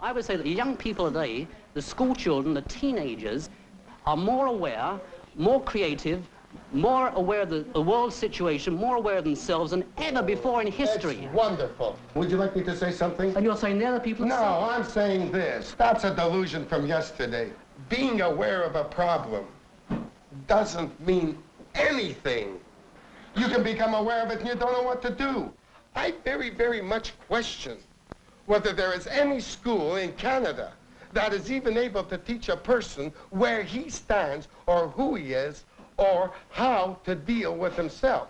I would say that the young people today, the school children, the teenagers, are more aware, more creative, more aware of the world situation, more aware of themselves than ever before in history. It's wonderful. Would you like me to say something? And you're saying the other people... No, I'm saying this. That's a delusion from yesterday. Being aware of a problem doesn't mean anything. You can become aware of it and you don't know what to do. I very, very much question whether there is any school in Canada that is even able to teach a person where he stands or who he is or how to deal with himself.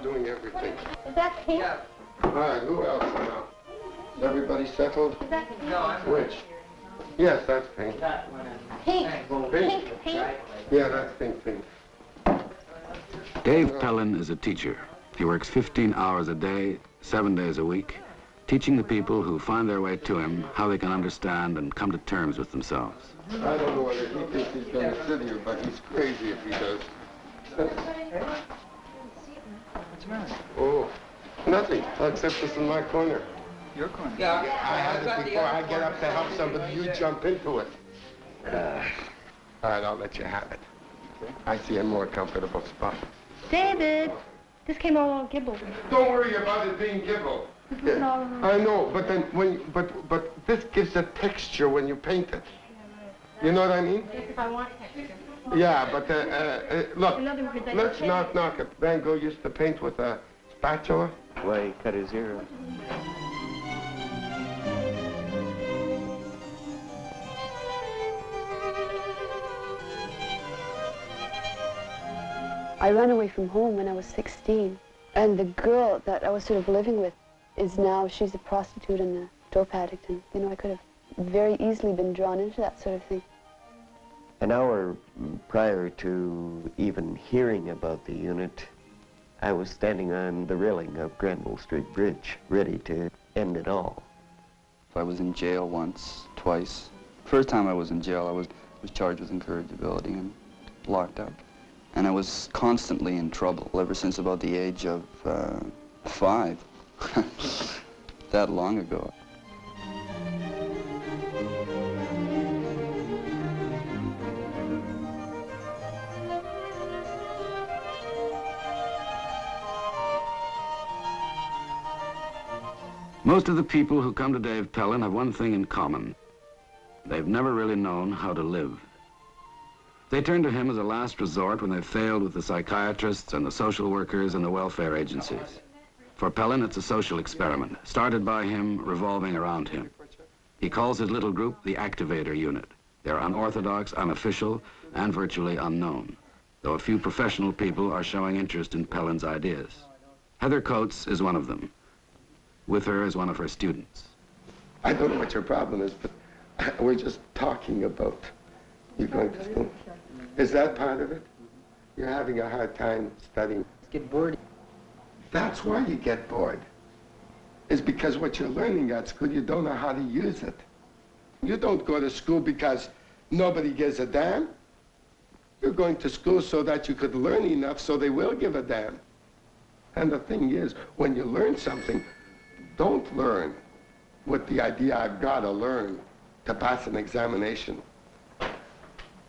Doing everything. Is that pink? Yeah. All right, who else now? Is everybody settled? Is that pink? No, Which? Yes, that's pink. Pink. Pink. Pink. Yeah, that's pink. Dave Pellin is a teacher. He works 15 hours a day, 7 days a week, teaching the people who find their way to him how they can understand and come to terms with themselves. I don't know whether he thinks he's going to sit here, but he's crazy if he does. Oh, nothing, except this in my corner. Your corner? Yeah, I had it before I get up to help somebody, you jump into it. All right, I'll let you have it. Okay. I see a more comfortable spot. David, this came all gibbled. Don't worry about it being gibbled. Yeah. I know, but then but this gives a texture when you paint it. You know what I mean? Yes, if I want texture. Yeah, but look, Words, let's not knock it. Van Gogh used to paint with a spatula. Why, he cut his ear off. I ran away from home when I was 16, and the girl that I was sort of living with is now, she's a prostitute and a dope addict, and, you know, I could have very easily been drawn into that sort of thing. An hour prior to even hearing about the unit, I was standing on the railing of Granville Street Bridge, ready to end it all. I was in jail once, twice. First time I was in jail, I was charged with incorrigibility and locked up. And I was constantly in trouble ever since about the age of 5, that long ago. Most of the people who come to Dave Pellin have one thing in common. They've never really known how to live. They turn to him as a last resort when they've failed with the psychiatrists and the social workers and the welfare agencies. For Pellin, it's a social experiment, started by him, revolving around him. He calls his little group the Activator unit. They're unorthodox, unofficial, and virtually unknown, though a few professional people are showing interest in Pellin's ideas. Heather Coates is one of them. With her is one of her students. I don't know what your problem is, but we're just talking about you going to school. Is that part of it? You're having a hard time studying. Get bored. That's why you get bored. It's because what you're learning at school, you don't know how to use it. You don't go to school because nobody gives a damn. You're going to school so that you could learn enough so they will give a damn. And the thing is, when you learn something, don't learn with the idea, I've got to learn to pass an examination.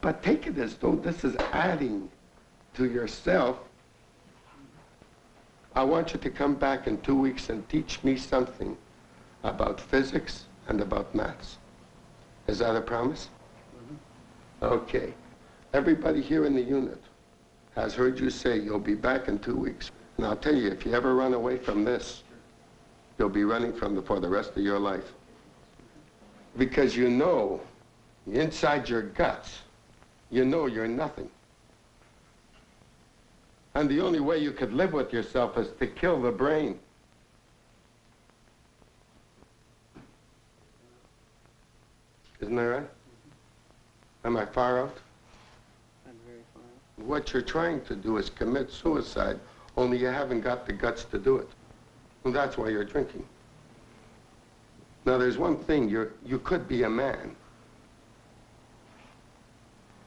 But take it as though this is adding to yourself. I want you to come back in 2 weeks and teach me something about physics and about maths. Is that a promise? Mm-hmm. Okay. Everybody here in the unit has heard you say you'll be back in 2 weeks. And I'll tell you, if you ever run away from this, you'll be running from for the rest of your life. Because you know, inside your guts, you know you're nothing. And the only way you could live with yourself is to kill the brain. Isn't that right? Am I far out? I'm very far out. What you're trying to do is commit suicide, only you haven't got the guts to do it. And that's why you're drinking. Now, there's one thing, you could be a man.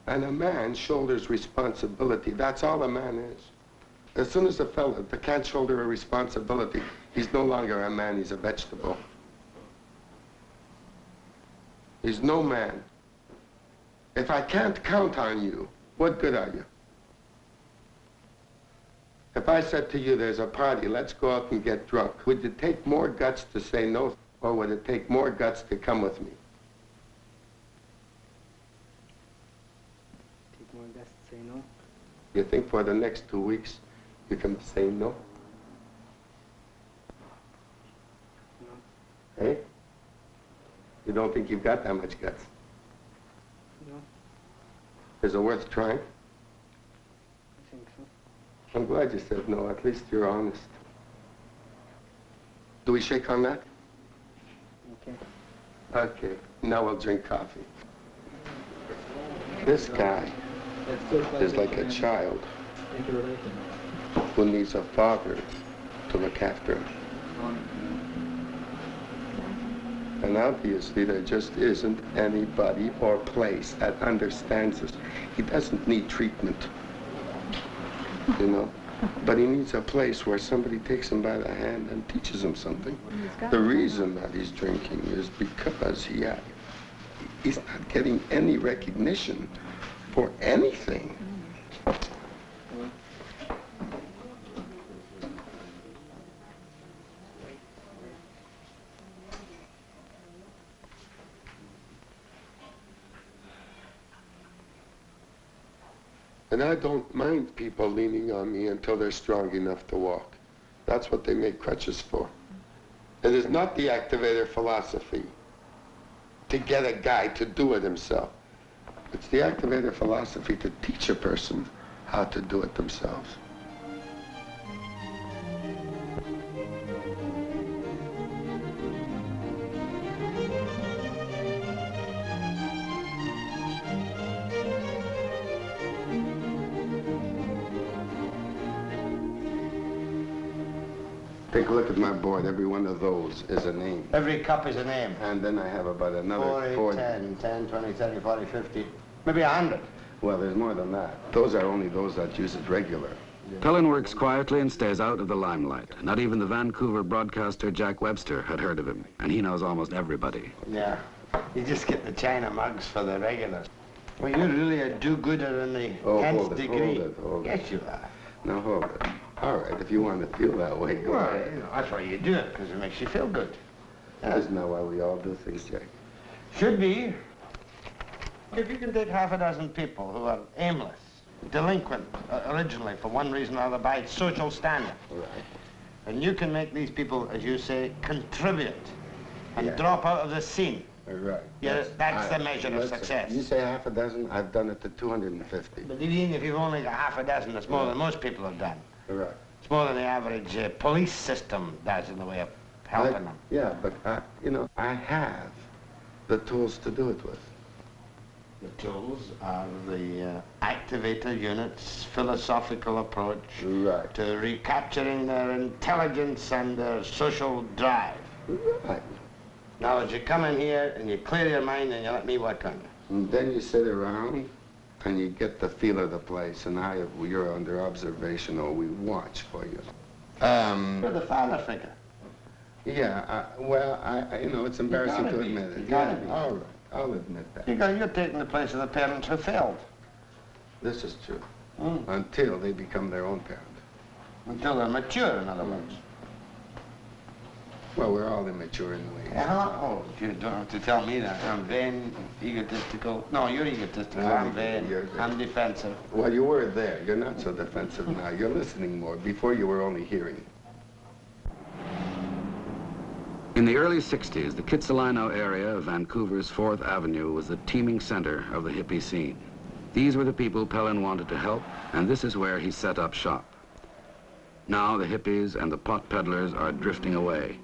And a man shoulders responsibility. That's all a man is. As soon as a fella that can't shoulder a responsibility, he's no longer a man, he's a vegetable. He's no man. If I can't count on you, what good are you? If I said to you, there's a party, let's go out and get drunk, would it take more guts to say no, or would it take more guts to come with me? Take more guts to say no. You think for the next 2 weeks you can say no? No. Hey? You don't think you've got that much guts? No. Is it worth trying? I think so. I'm glad you said no. At least you're honest. Do we shake on that? Okay. Okay. Now we'll drink coffee. This guy is like a child who needs a father to look after him. And obviously there just isn't anybody or place that understands this. He doesn't need treatment, you know, but he needs a place where somebody takes him by the hand and teaches him something. The reason that he's drinking is because he's not getting any recognition for anything. And I don't mind people leaning on me until they're strong enough to walk. That's what they make crutches for. It is not the activator philosophy to get a guy to do it himself. It's the activator philosophy to teach a person how to do it themselves. Take a look at my board. Every one of those is a name. Every cup is a name. And then I have about another 4, 8, 10, 20, 30, 40, 50, maybe 100. Well, there's more than that. Those are only those that use it regular. Pellin works quietly and stays out of the limelight. Not even the Vancouver broadcaster Jack Webster had heard of him, and he knows almost everybody. Yeah, you just get the China mugs for the regulars. Well, you're really a do-gooder in the 10th degree. Hold it. Yes, you are. Now, hold it. All right, if you want to feel that way, go Well, ahead. you know, that's why you do it, because it makes you feel good. Isn't that why we all do things, Jack? Should be. If you can take half a dozen people who are aimless, delinquent originally for one reason or other by social standard, Right. and you can make these people, as you say, contribute and drop out of the scene. Right. Yeah, that's the measure of success. You say half a dozen, I've done it to 250. But even if you've only got half a dozen, that's more than most people have done. Right. It's more than the average police system does in the way of helping them. Yeah, but, you know, I have the tools to do it with. The tools are the activator unit's philosophical approach Right. to recapturing their intelligence and their social drive. Right. Now, as you come in here and you clear your mind and you let me work on you. And then you sit around and you get the feel of the place, and you're under observation, or we watch for you. You're the father figure. Yeah, you know, it's embarrassing to admit it. You gotta be. All right, I'll admit that. You're taking the place of the parents who failed. This is true. Until they become their own parent. Until they're mature, in other words. Well, we're all immature in ways. Oh, you don't have to tell me that. I'm vain, egotistical. No, you're egotistical. I'm vain. I'm defensive. Well, you were there. You're not so defensive now. You're listening more. Before you were only hearing. In the early 60s, the Kitsilano area of Vancouver's 4th Avenue was the teeming center of the hippie scene. These were the people Pellin wanted to help, and this is where he set up shop. Now the hippies and the pot peddlers are drifting away,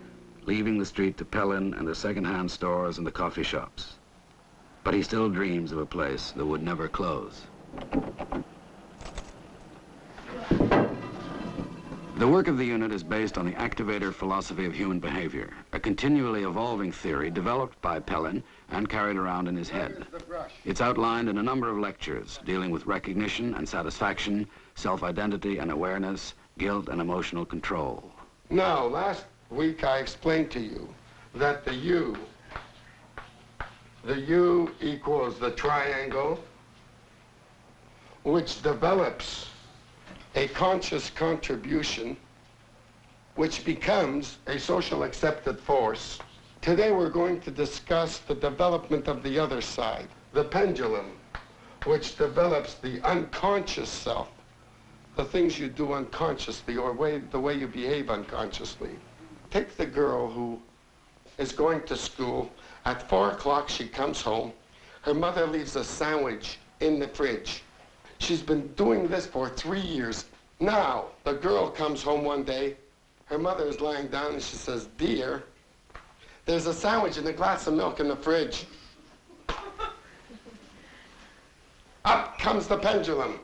leaving the street to Pellin and the second-hand stores and the coffee shops. But he still dreams of a place that would never close. The work of the unit is based on the Activator philosophy of human behavior, a continually evolving theory developed by Pellin and carried around in his head. It's outlined in a number of lectures dealing with recognition and satisfaction, self-identity and awareness, guilt and emotional control. Now, last week I explained to you that the U equals the triangle, which develops a conscious contribution, which becomes a social accepted force. Today we're going to discuss the development of the other side, the pendulum, which develops the unconscious self, the things you do unconsciously or the way you behave unconsciously. Take the girl who is going to school. At 4 o'clock she comes home. Her mother leaves a sandwich in the fridge. She's been doing this for 3 years. Now, the girl comes home one day. Her mother is lying down and she says, "Dear, there's a sandwich and a glass of milk in the fridge." Up comes the pendulum.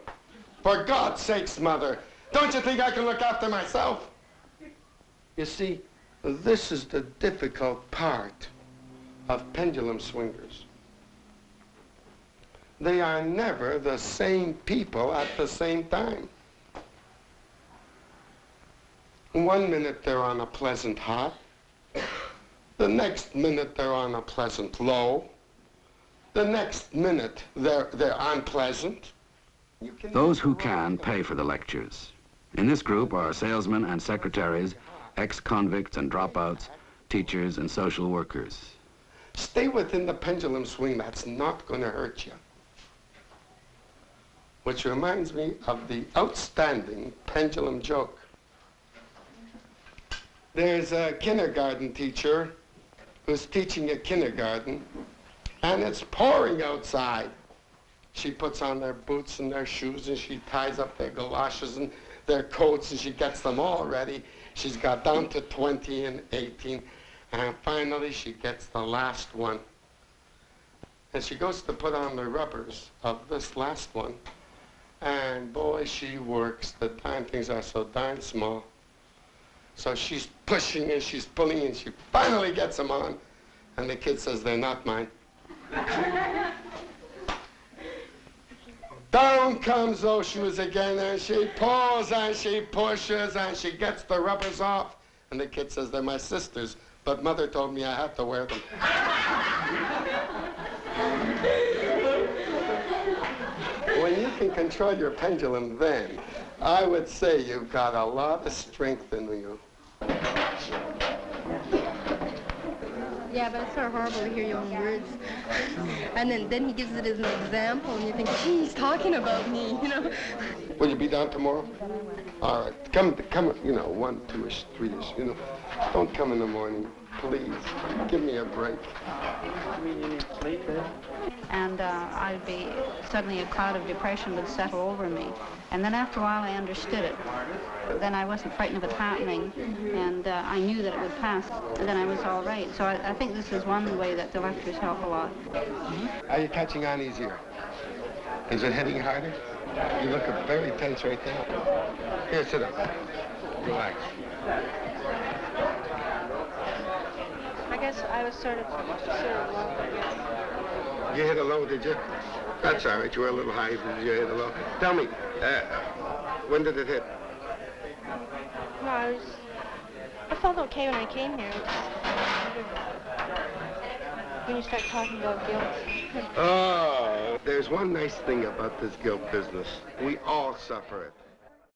"For God's sakes, Mother, don't you think I can look after myself?" You see, this is the difficult part of pendulum swingers. They are never the same people at the same time. 1 minute they're on a pleasant high. The next minute they're on a pleasant low. The next minute they're unpleasant. Those who can pay for the lectures. In this group are salesmen and secretaries, ex-convicts and dropouts, teachers and social workers. Stay within the pendulum swing. That's not going to hurt you. Which reminds me of the outstanding pendulum joke. There's a kindergarten teacher who's teaching a kindergarten, and it's pouring outside. She puts on their boots and their shoes, and she ties up their galoshes and their coats, and she gets them all ready. She's got down to 20 and 18, and finally she gets the last one. And she goes to put on the rubbers of this last one, and boy, she works. The darn things are so darn small. So she's pushing and she's pulling, and she finally gets them on. And the kid says, "They're not mine." Down comes those shoes again, and she pulls and she pushes and she gets the rubbers off. And the kid says, "They're my sister's, but Mother told me I had to wear them." When you can control your pendulum then, I would say you've got a lot of strength in you. Yeah, but it's sort of horrible to hear your own words. And then he gives it as an example, and you think, gee, he's talking about me, you know? Will you be down tomorrow? All right. Come, 1, 2-ish, 3-ish, Don't come in the morning, please. Give me a break. And I'd be, suddenly a cloud of depression would settle over me. And then after a while I understood it. Then I wasn't frightened of it happening, and I knew that it would pass, and then I was all right. So I think this is one way that the lectures help a lot. Are you catching on easier? Is it hitting harder? You look very tense right now. Here, sit up. Relax. I guess I was sort of low, I guess. You hit a low, did you? That's all right. You were a little high, but you hit a low. Tell me, when did it hit? No, I felt okay when I came here. When you start talking about guilt. Oh, there's one nice thing about this guilt business. We all suffer it.